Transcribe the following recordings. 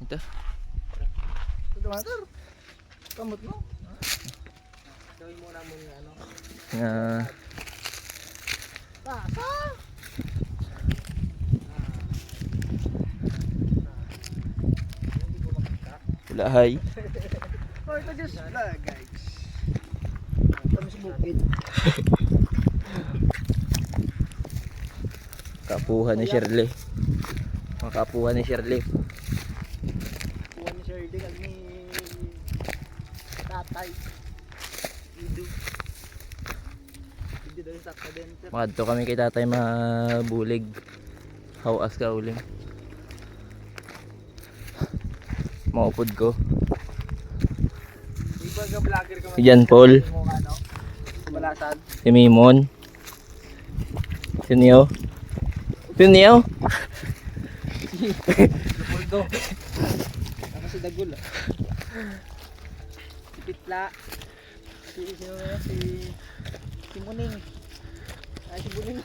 Ito. Ito master. Kamot mo. Gawin muna mo yung ano. Tasa! Ulahay. Oh, ito just guys. Kami sa bukid. Kapuhan ni Shirley. Makapuhan ni Shirley. Kuha ni Shirley at ni tatay. Idu. Idu daw yung tatay din. Makadto kami kay tatay mabulig. Hawas ka uling. Maupod ko. Iba ka vlogger ka man. Si Jan Paul. Mo ano? Balasan. Si Mimon. Si Neo. Si Neo. Lupoldo. Ako si Dagul. Si Pitla. Si sino na yan? Si Muning. Ay si Muning.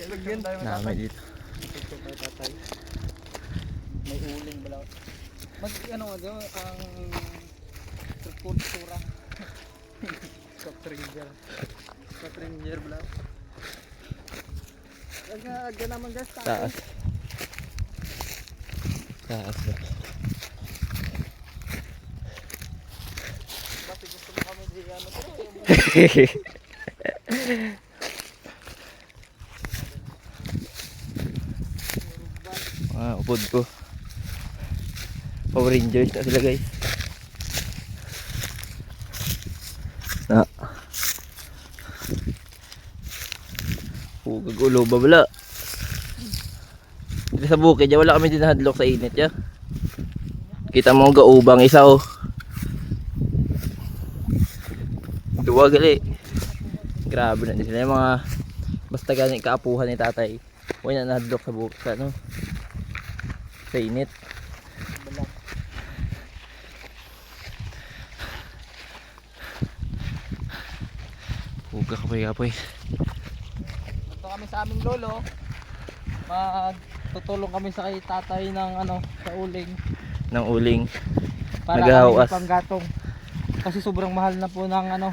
Lagyan tayo Nami dito. tatay. May uling balaw. Mag ano nga ang kultura. Stop ranger balaw. Agad naman guys. Taas. Taas ba? Basta gusto mo kami di ano to. Upod ko. Power Rangers na sila guys. Na. Hugag ulo ba wala? Dito sa bukid ya wala kami dinahadlok sa init ya. Kita mo gaubang isa oh. Duwa gali. Grabe na din sila yung mga basta gani kaapuhan ni tatay. Huwag na nahadlok sa bukid sa ano. Sa init. Huwag kapoy-kapoy. Ito kami sa aming lolo. Magtutulong kami sa kay tatay ng ano, sa uling. Ng uling. Para Naghahawas. kami panggatong. Kasi sobrang mahal na po ng ano,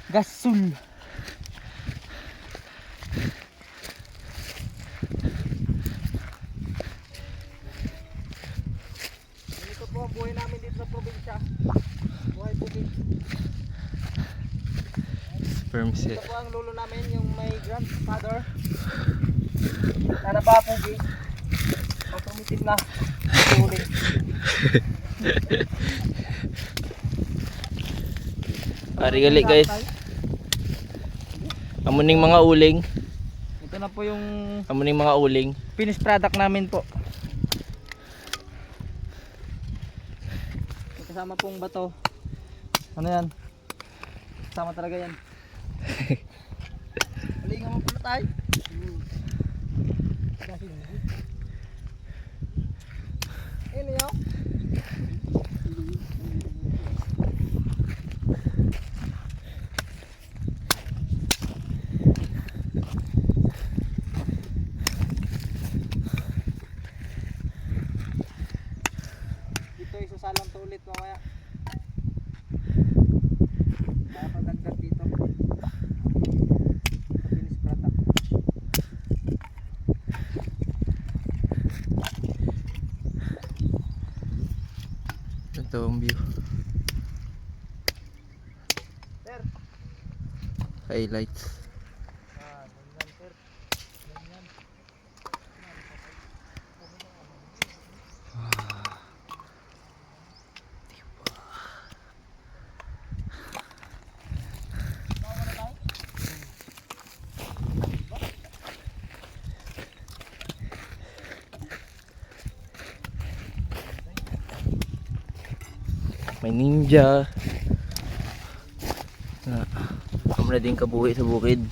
gasul. Ito po ang buhay namin dito sa probinsya. Buhay bukid. Sperm Ito set. po ang lolo namin, yung may grandfather. Nanaba po gay. Automatic na. Uling. Ari gali guys. Amuning mga uling. Ito na po yung Amuning mga uling. finished product namin po. May kasama pong bato. Ano yan? Kasama talaga yan. Halingan mo pala tayo. Ano yun? Dito isusalang to ulit mamaya. Kaya pagdagdag dito. Finish product. Ito ang view. Sir. Highlights. Ganyan sir. Ganyan. May ninja. Kamo na din kabuhi sa bukid.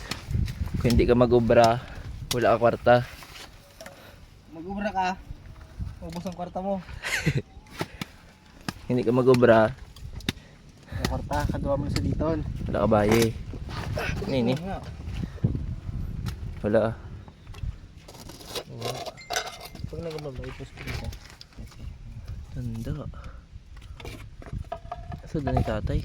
Kung hindi ka mag-ubra, wala ka kwarta. Mag-ubra ka. Ubos ang kwarta mo. Hindi ka mag-ubra, Ang kwarta, kaduwa mo na sa diton. wala ka baye. Nini, wala. Pag nagababay, ipos ko isa. Tanda. Asa doon ni tatay?